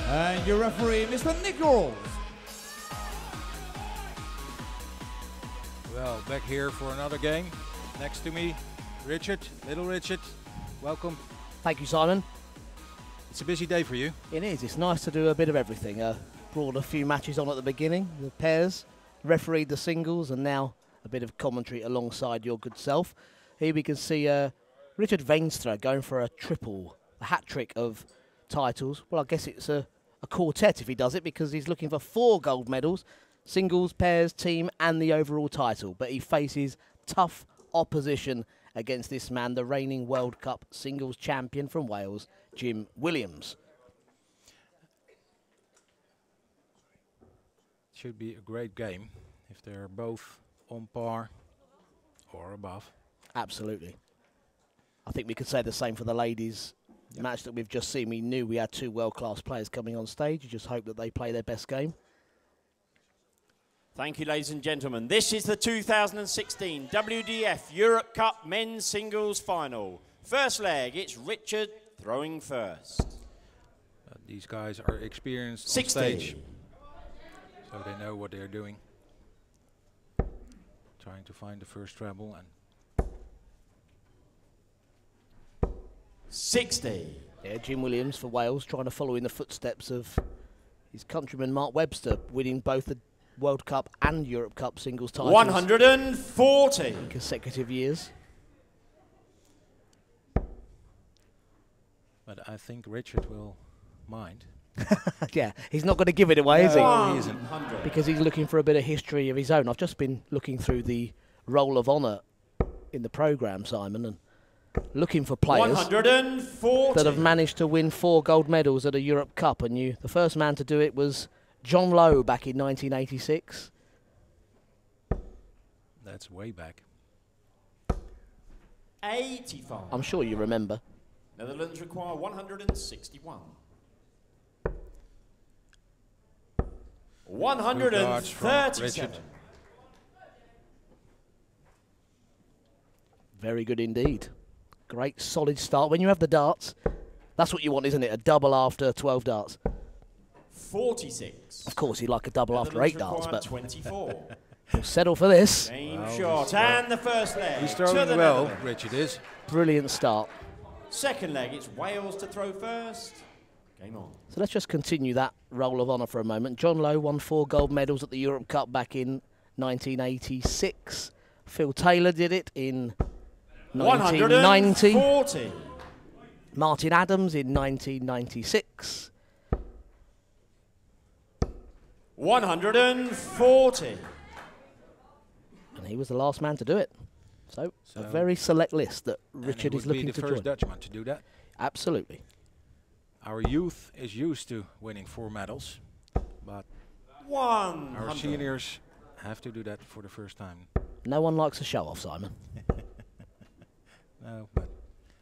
And your referee, Mr. Nichols. Well, back here for another game. Next to me, Richard, little Richard. Welcome. Thank you, Simon. It's a busy day for you. It is. It's nice to do a bit of everything. Brought a few matches on at the beginning, the pairs, refereed the singles, and now a bit of commentary alongside your good self. Here we can see Richard Veenstra going for a hat-trick of titles. Well, I guess it's a quartet if he does it, because he's looking for 4 gold medals, singles, pairs, team, and the overall title. But he faces tough opposition against this man, the reigning World Cup singles champion from Wales, Jim Williams. Should be a great game if they're both on par or above. Absolutely. I think we could say the same for the ladies' match that we've just seen. We knew we had 2 world-class players coming on stage. You just hope that they play their best game. Thank you, ladies and gentlemen. This is the 2016 WDF Europe Cup Men's Singles Final. First leg, it's Richard throwing first. These guys are experienced 60. on stage, so they know what they're doing. Trying to find the first treble and 60. Yeah, Jim Williams for Wales, trying to follow in the footsteps of his countryman Mark Webster, winning both the World Cup and Europe Cup singles titles 140 in consecutive years. but I think Richard will mind. Yeah, he's not going to give it away, is he? No, he isn't. Because he's looking for a bit of history of his own. I've just been looking through the Roll of Honour in the programme, Simon, and looking for players 140 that have managed to win 4 gold medals at a Europe Cup. And the first man to do it was John Lowe back in 1986. That's way back. 85. I'm sure you remember. Netherlands require 161. 137. Very good indeed. Great solid start. When you have the darts, that's what you want, isn't it? A double after 12 darts. 46. Of course, you'd like a double after 8 darts, but 24. we'll settle for this. Game shot, and the first leg. He's to throwing the well, Netherlands. Richard is. Brilliant start. Second leg, it's Wales to throw first. Game on. So let's just continue that Roll of Honour for a moment. John Lowe won 4 gold medals at the Europe Cup back in 1986. Phil Taylor did it in 1990. 140. Martin Adams in 1996. 140. And he was the last man to do it. So a very select list that Richard is looking to be the join. first Dutchman to do that. Absolutely. Our youth is used to winning 4 medals, but 100. our seniors have to do that for the first time. No one likes a show-off, Simon. No, but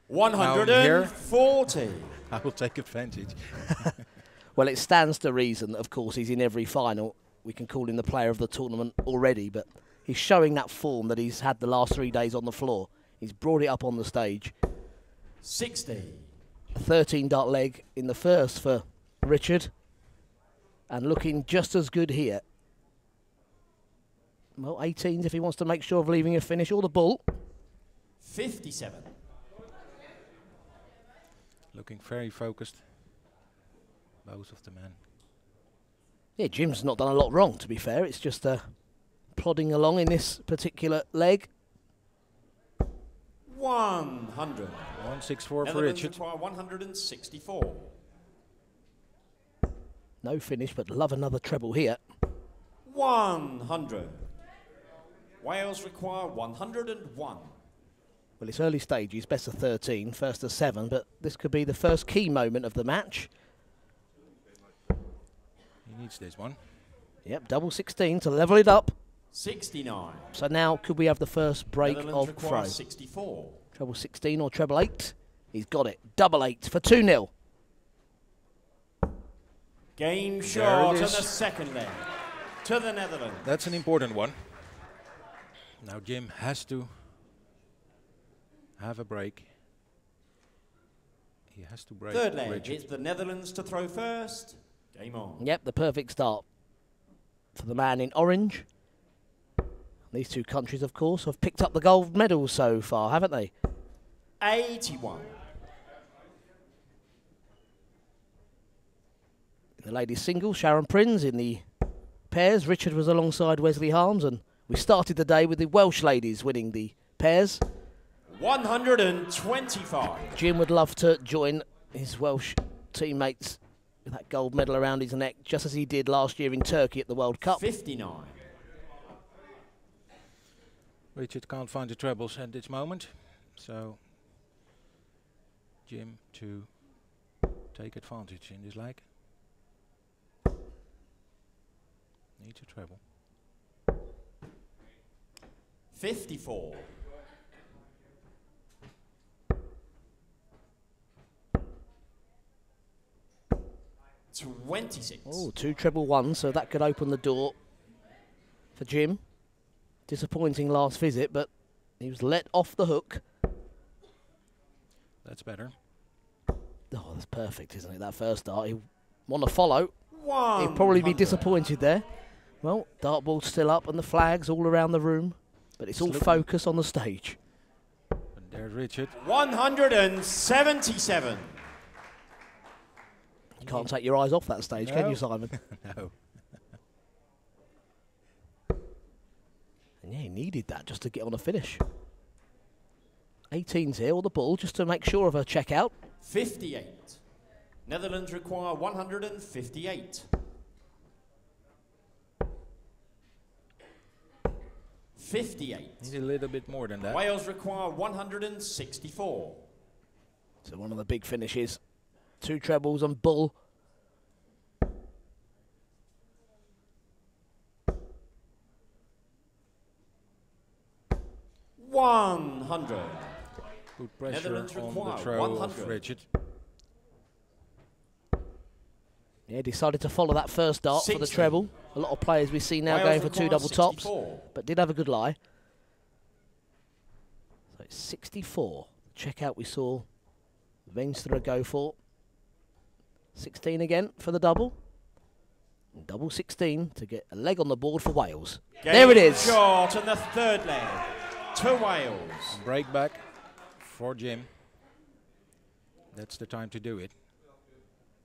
140. I will take advantage. Well, it stands to reason that, of course, he's in every final. We can call him the player of the tournament already, but he's showing that form that he's had the last 3 days on the floor. He's brought it up on the stage. 60. A 13-dart leg in the first for Richard. And looking just as good here. Well, 18s if he wants to make sure of leaving a finish, or the bull. 57. Looking very focused, both of the men. Yeah, Jim's not done a lot wrong, to be fair. It's just plodding along in this particular leg. 100. 164 for Netherlands Richard. require 164. No finish, but love another treble here. 100. Wales require 101. Well, it's early stages, best of 13, first of 7, but this could be the first key moment of the match. He needs this one. Yep, double 16 to level it up. 69. So now could we have the first break Netherlands of require throw? 64. Treble 16 or treble 8? He's got it. Double 8 for 2-0. Game shot it and the is. second leg to the Netherlands. That's an important one. Now Jim has to have a break. He has to break. Third leg, Richard. it's the Netherlands to throw first. Game on. Yep, the perfect start for the man in orange. These two countries, of course, have picked up the gold medals so far, haven't they? 81. In the ladies' singles, Sharon Prinz. In the pairs, Richard was alongside Wesley Harms, and we started the day with the Welsh ladies winning the pairs. 125. Jim would love to join his Welsh teammates with that gold medal around his neck, just as he did last year in Turkey at the World Cup. 59. Richard can't find the trebles at this moment, so Jim to take advantage in this leg. Needs a treble. 54. $26. Oh, 2 treble 1, so that could open the door for Jim. Disappointing last visit, but he was let off the hook. That's better. Oh, that's perfect, isn't it? That first dart. He'll want to follow. 100. He'll probably be disappointed there. Well, dartboard's still up and the flags all around the room, but it's all focus on the stage. And there's Richard. 177. You can't take your eyes off that stage, can you, Simon? No. And yeah, he needed that just to get on a finish. 18's here, or the ball, just to make sure of her checkout. 58. Netherlands require 158. 58. He's a little bit more than that. Wales require 164. So one of the big finishes. 2 trebles and bull. $100. Put pressure Netherlands on the require throw 100. of Richard. Yeah, decided to follow that first dart for the 60. treble. A lot of players we see now Wales going for 2 require double tops, 64. but did have a good lie. So it's 64. Checkout we saw Veenstra go for. 16 again for the double. And double 16 to get a leg on the board for Wales. There it is. Shot and the third leg to Wales. Break back for Jim. That's the time to do it.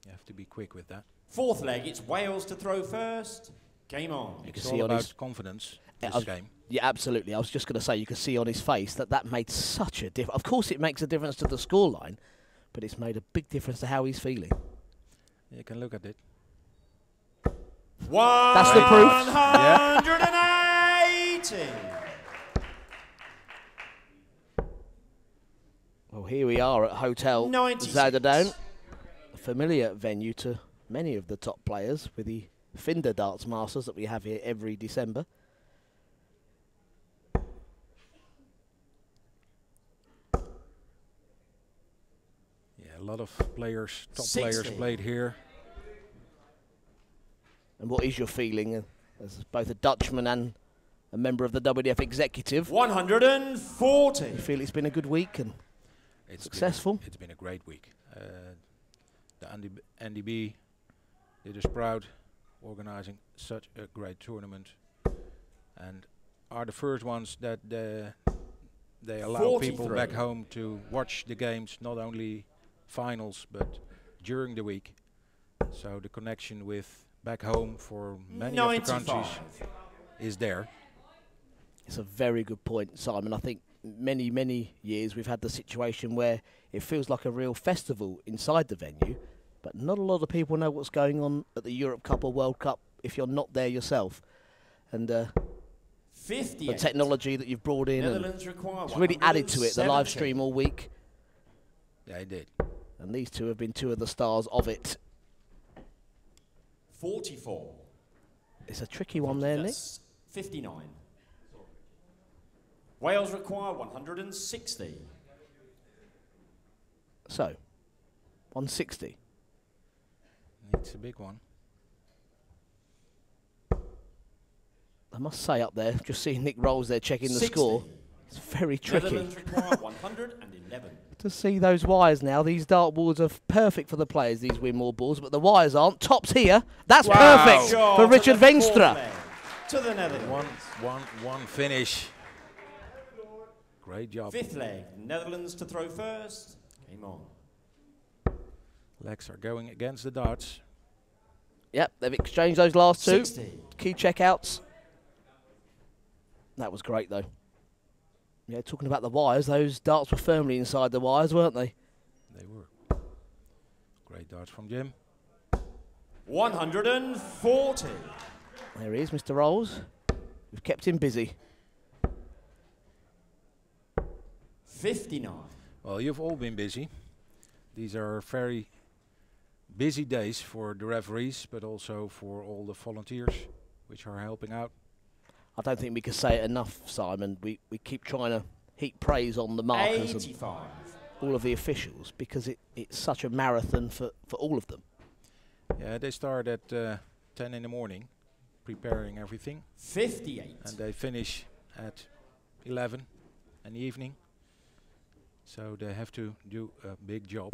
You have to be quick with that. Fourth leg, it's Wales to throw first. Game on. It's see all on about his- confidence, Yeah, this game. Yeah, absolutely. I was just going to say, you could see on his face that that made such a difference. Of course, it makes a difference to the scoreline, but it's made a big difference to how he's feeling. You can look at it. That's the proof. 180. Well, here we are at Hotel 96. Zuiderduin, a familiar venue to many of the top players with the Finder Darts Masters that we have here every December. Yeah, a lot of players, top 60. players played here. And what is your feeling as both a Dutchman and a member of the WDF executive? 140. You feel it's been a good week and It's successful? It's been a great week. The NDB did us proud, organizing such a great tournament, and are the first ones that they allow people 43. back home to watch the games, not only finals but during the week. So the connection with back home for many of the 95. countries is there. It's a very good point, Simon. I think many years we've had the situation where it feels like a real festival inside the venue, but not a lot of people know what's going on at the Europe Cup or World Cup if you're not there yourself. And the 58. technology that you've brought in and Netherlands require it's really added to it, the live 170. stream all week. Yeah, I did. And these two have been two of the stars of it. 44. It's a tricky one there, Nick. That's 59. Wales require 160. So, 160. It's a big one. I must say up there, just seeing Nick Rolls there checking the 60. score, it's very tricky. Netherlands require 111. to see those wires now. These dartboards are perfect for the players, these Winmore boards, but the wires aren't. Tops here. That's perfect Shot for to Richard the fourth Veenstra. leg. To the Netherlands. One finish. Great job. Fifth leg, Netherlands to throw first. Game on. Legs are going against the darts. Yep, they've exchanged those last two. 60. Key checkouts. That was great, though. Yeah, talking about the wires, those darts were firmly inside the wires, weren't they? They were. Great darts from Jim. 140. There he is, Mr. Rolls. We've kept him busy. 59. Well, you've all been busy. These are very busy days for the referees, but also for all the volunteers which are helping out. I don't think we can say it enough, Simon. We keep trying to heap praise on the markers 85. and all of the officials because it's such a marathon for all of them. Yeah, they start at 10 in the morning, preparing everything. 58. And they finish at 11 in the evening. So they have to do a big job.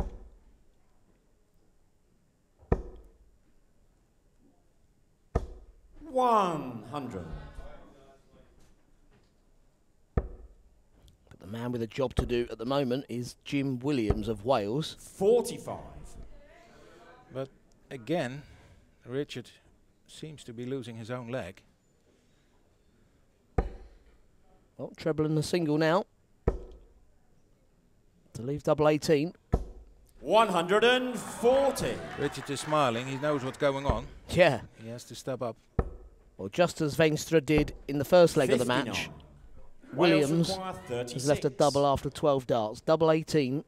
$100. But the man with a job to do at the moment is Jim Williams of Wales. 45. But again, Richard seems to be losing his own leg. Well, treble and the single now. To leave double 18. 140. Richard is smiling. He knows what's going on. Yeah. He has to step up. Well, just as Veenstra did in the first leg of the 59. match, Wales Williams require 36. has left a double after 12 darts. Double 18.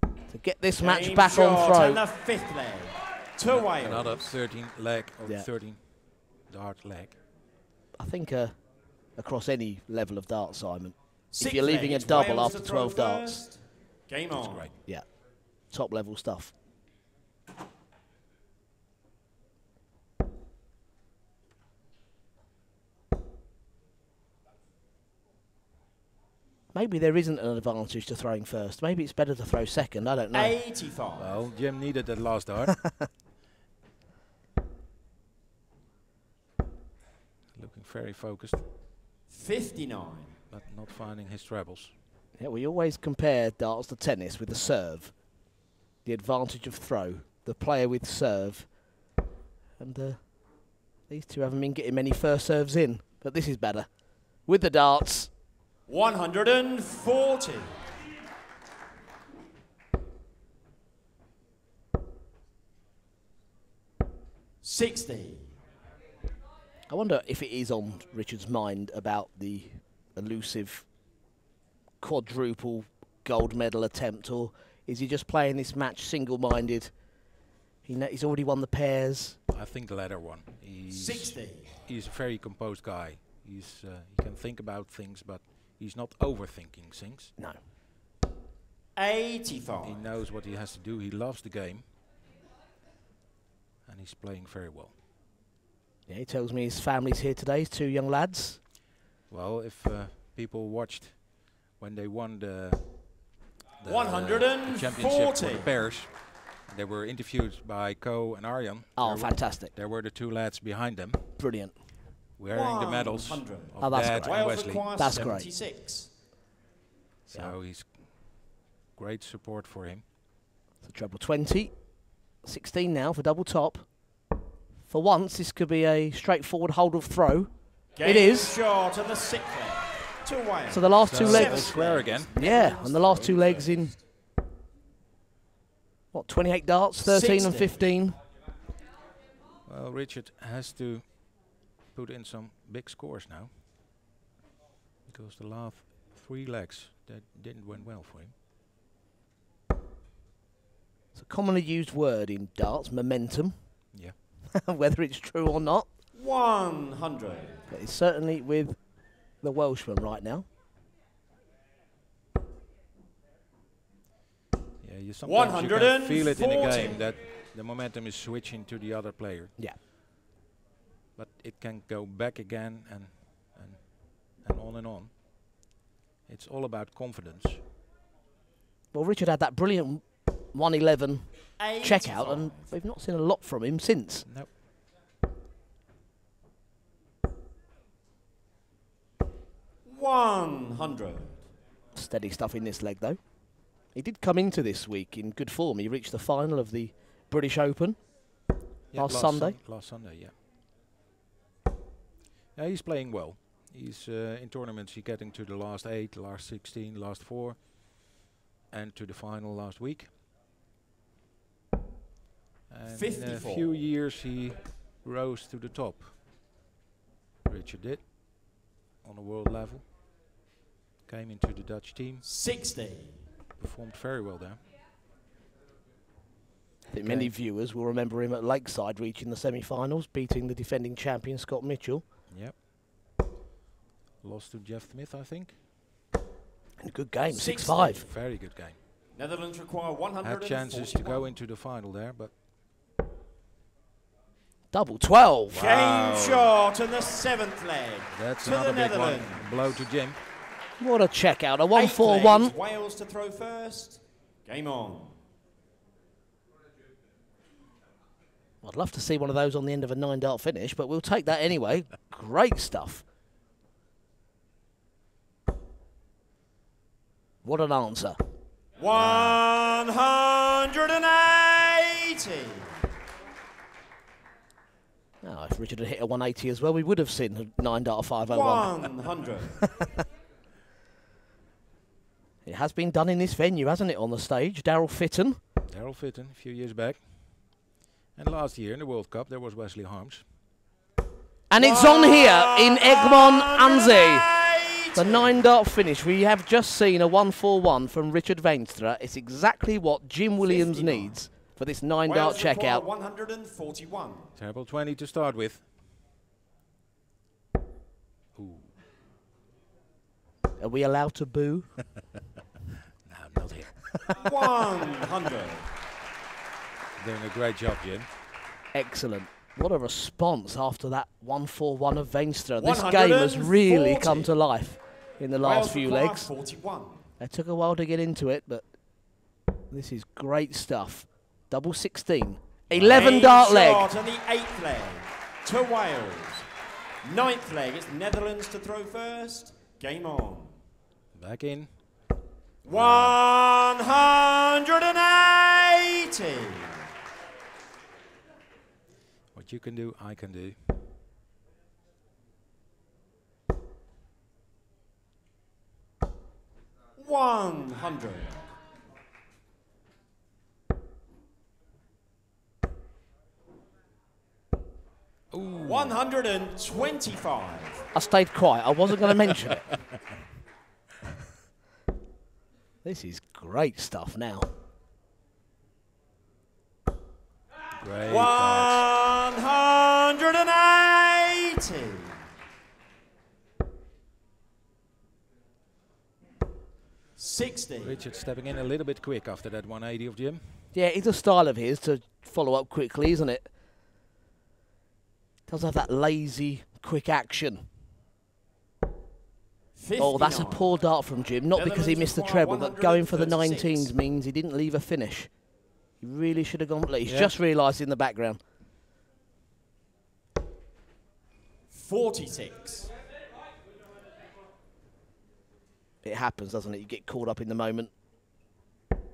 To get this match Game back on shot throw. And the fifth leg. To Wales. Another 13 leg or Yeah. 13 dart leg. I think across any level of dart, Simon, if Sixth you're leaving leg, a it's double Wales after to throw 12 darts, first. Game That's on. great. yeah, top level stuff. Maybe there isn't an advantage to throwing first. Maybe it's better to throw second. I don't know. 85. Well, Jim needed that last dart. Looking very focused, 59. but not finding his trebles. Yeah, we always compare darts to tennis with the serve. The advantage of throw, the player with serve. And these two haven't been getting many first serves in, but this is better. With the darts. 140. $60. I wonder if it is on Richard's mind about the elusive quadruple gold medal attempt, or is he just playing this match single-minded? He's already won the pairs. I think the latter one. 60. He's a very composed guy. He can think about things, but he's not overthinking things. No. 85. He knows what he has to do. He loves the game, and he's playing very well. Yeah, he tells me his family's here today, his two young lads. Well, if people watched when they won the championship for 140. the pairs, they were interviewed by Ko and Arjan. Oh, fantastic. There were the two lads behind them, Brilliant. wearing the medals 100. of Oh, that's Dad great. and Wales Wesley. requires That's great. 76. So he's great support for him. So treble 20. 16 now for double top. For once, this could be a straightforward hold of throw. Game It is. short of the sixth leg. To Wales. So the last two So legs. square again. Yeah, and the last two legs in, what, 28 darts, 13 and 60. 15. Well, Richard has to put in some big scores now, because the last three legs that didn't went well for him. It's a commonly used word in darts, momentum, Yeah. whether it's true or not. 100. But it's certainly with the Welshman right now. Yeah, you sometimes you can feel it in the 140. game that the momentum is switching to the other player. Yeah. But it can go back again and on and on. It's all about confidence. Well, Richard had that brilliant 111 checkout, 85. and we've not seen a lot from him since. Nope. 100. Steady stuff in this leg, though. He did come into this week in good form. He reached the final of the British Open last Sunday. Last Sunday, yeah. Yeah, he's playing well. He's in tournaments. He's getting to the last 8, last 16, last 4, and to the final last week. And in a 54. few years, he rose to the top. Richard did on a world level. Came into the Dutch team. 60. Performed very well there. I think many viewers will remember him at Lakeside reaching the semi-finals, beating the defending champion Scott Mitchell. Yep. Lost to Jeff Smith, I think. And a good game, 60. 6-5. Very good game. Netherlands require 141. Had chances to go into the final there, but Double 12. Game shot in the 7th leg. that's to the another big one. Netherlands. Blow to Jim. What a check out. A 8th leg 1-4-1. is Wales to throw first. Game on. I'd love to see one of those on the end of a 9-dart finish, but we'll take that anyway. Great stuff. What an answer. 180. Now, if Richard had hit a 180 as well, we would have seen a 9-dart 501. 100. It has been done in this venue, hasn't it, on the stage? Daryl Fitton. Daryl Fitton, a few years back. And last year in the World Cup, there was Wesley Harms. And it's on here in Egmont, Anzi. The 9-dart finish. We have just seen a 1-4-1 from Richard Veenstra. It's exactly what Jim Williams 59. needs for this 9-dart Wales require checkout. 141. Terrible 20 to start with. Ooh. Are we allowed to boo? No, not here. 100. Doing a great job, Jim. Excellent. What a response after that 1-4-1 of Veenstra. This game has really 140. come to life in the last Wales few require legs. 41. It took a while to get into it, but this is great stuff. Double 16. 11-dart Game leg. shot on the 8th leg to Wales. 9th leg, it's Netherlands to throw first. Game on. Back in. 180. What you can do, I can do. $100. Ooh. 125. I stayed quiet. I wasn't going to mention it. This is great stuff now. Great cards. 180. $60. Richard stepping in a little bit quick after that 180 of Jim. Yeah, it's a style of his to follow up quickly, isn't it? Does have that lazy, quick action. 59. Oh, that's a poor dart from Jim. Not because he missed the treble, but going for the 136. 19s means he didn't leave a finish. He really should have gone. He's Yeah. just realised in the background. 46. It happens, doesn't it? You get caught up in the moment.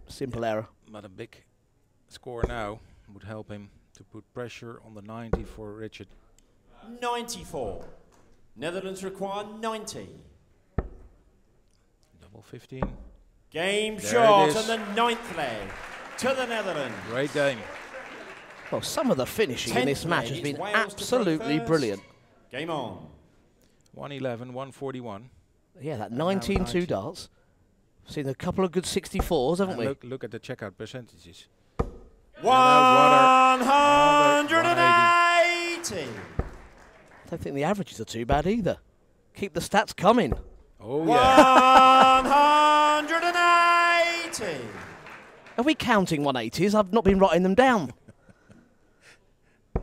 Simple error. But a big score now would help him to put pressure on the 90 for Richard. 94. Netherlands require 90. Double 15. Game There shot it on is. the 9th leg to the Netherlands. Great game. Well, some of the finishing in this 10th match leg has is been Wales to throw absolutely first. brilliant. Game on. 111, 141. Yeah, that now 19 90. 2 darts. Seen a couple of good 64s, haven't And we? look at the checkout percentages. 180. I don't think the averages are too bad either. Keep the stats coming. Oh yeah. 180. Are we counting 180s? I've not been writing them down. You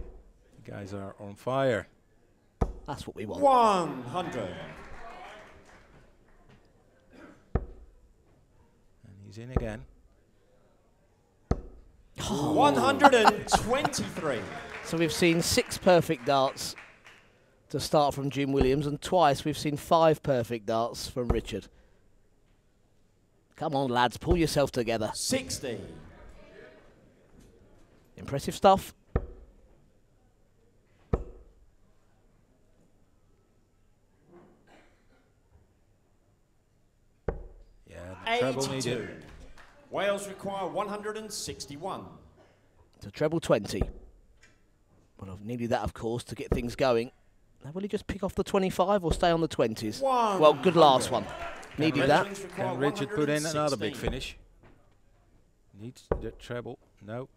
guys are on fire. That's what we want. 100. He's in again. 123. So we've seen 6 perfect darts to start from Jim Williams, and twice we've seen 5 perfect darts from Richard. Come on, lads, pull yourself together. 60. Impressive stuff. Yeah, the treble 82. needed. Wales require 161. It's a treble 20. Well, I've needed that, of course, to get things going. Now, will he just pick off the 25 or stay on the 20s? Well, good last one. Needed that. Can Richard put in another big finish? Needs the treble. No.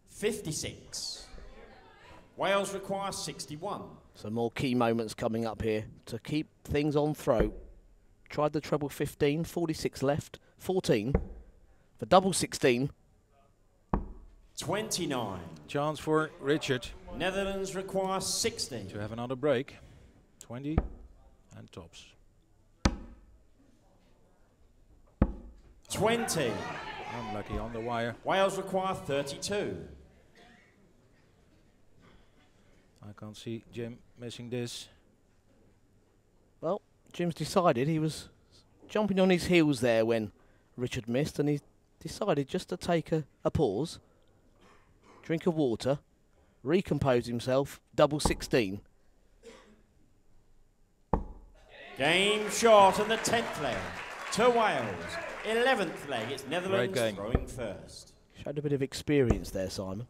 56. Wales require 61. Some more key moments coming up here to keep things on throw. Tried the treble 15, 46 left, 14. For double 16. 29. Chance for Richard Netherlands require 60. to have another break. 20 and tops. 20. Unlucky on the wire. Wales require 32. I can't see Jim missing this. Well, Jim's decided he was jumping on his heels there when Richard missed, and he decided just to take a pause, drink of water, recompose himself, double 16. Game shot and the 10th leg to Wales. 11th leg, it's Netherlands game. throwing first. Showed a bit of experience there, Simon.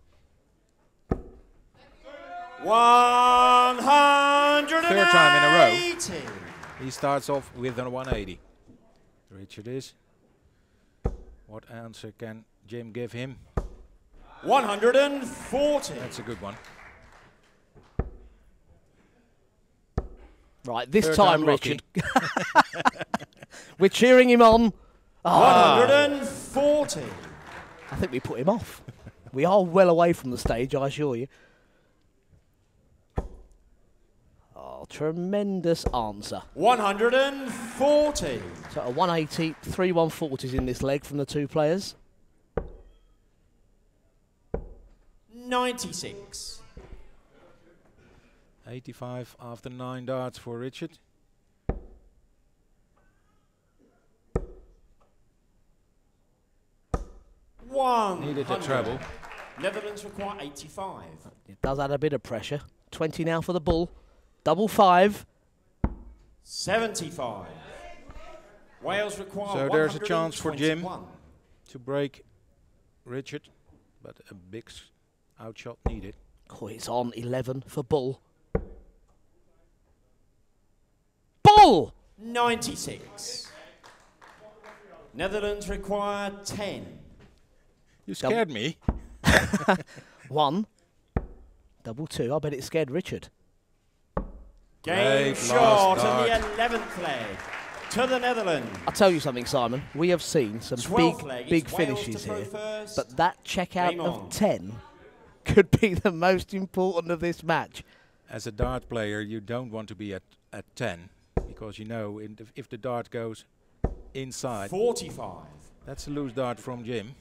180. Third time in a row. He starts off with a 180. Richard is. What answer can Jim give him? 140. That's a good one. Right, this Third time, time lucky. Richard. We're cheering him on. 140. I think we put him off. We are well away from the stage, I assure you. Oh, tremendous answer. 140. So a 180, 3 140s in this leg from the two players. 96. 85 after 9 darts for Richard. Needed a treble. Netherlands require 85. It does add a bit of pressure. 20 now for the bull. Double 5. 75. Wales require So there's a chance for Jim 121. to break Richard, but a big outshot needed. Oh, it's on 11 for bull. Bull! 96. Netherlands require 10. You scared me. 1. Double 2. I bet it scared Richard. Game Great shot last in dart. the 11th leg to the Netherlands. I'll tell you something, Simon. We have seen some 12th leg, big it's Wales finishes to throw here. first. But that checkout Game of on. 10 could be the most important of this match. As a dart player, you don't want to be at 10 because you know if the dart goes inside, 45. that's a loose dart from Jim.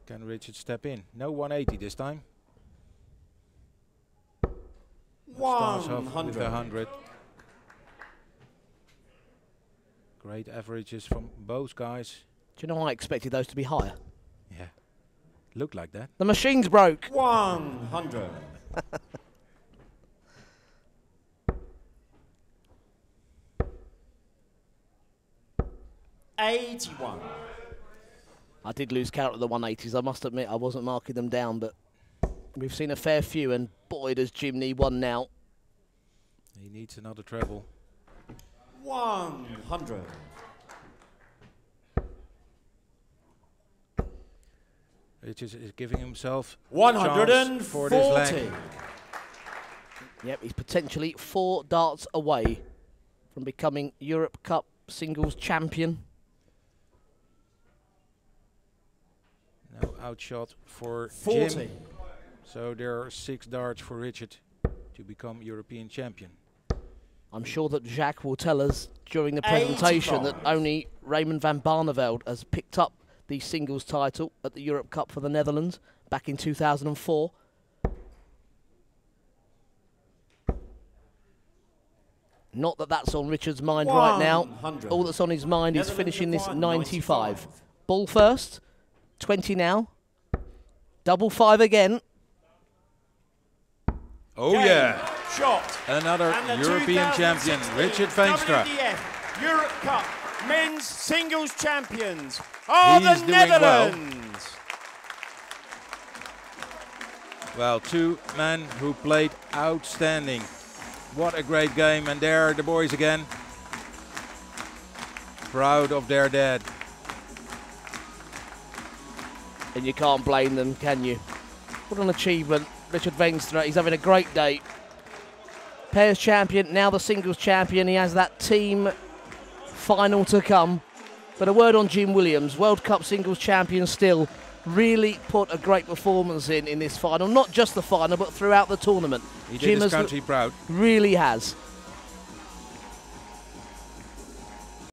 Can Richard step in? No 180 this time. Starts off with 100. 100. Great averages from both guys. Do you know I expected those to be higher? Yeah, looked like that. The machine's broke. 100. $81. I did lose count of the 180s. I must admit I wasn't marking them down, but we've seen a fair few, and boy, does Jim need one now. He needs another treble. 100. Richard is giving himself 140. chance for this leg. Yep, he's potentially 4 darts away from becoming Europe Cup singles champion. No outshot for 40. Jim. So there are 6 darts for Richard to become European champion. I'm sure that Jacques will tell us during the presentation that only Raymond van Barneveld has picked up the singles title at the Europe Cup for the Netherlands back in 2004. Not that that's on Richard's mind right now. All that's on his mind is finishing this 95. Ball first, 20 now. Double 5 again. Oh yeah. Shot. Another European champion, Richard Veenstra. WDF Europe Cup men's singles champions are He's the doing Netherlands. Well, two men who played outstanding. What a great game, and there are the boys again. Proud of their dad. And you can't blame them, can you? What an achievement. Richard Veenstra, he's having a great day. Pairs champion, now the singles champion. He has that team final to come. But a word on Jim Williams, World Cup singles champion still. Really put a great performance in this final. Not just the final, but throughout the tournament. He did his Jim country proud. really has.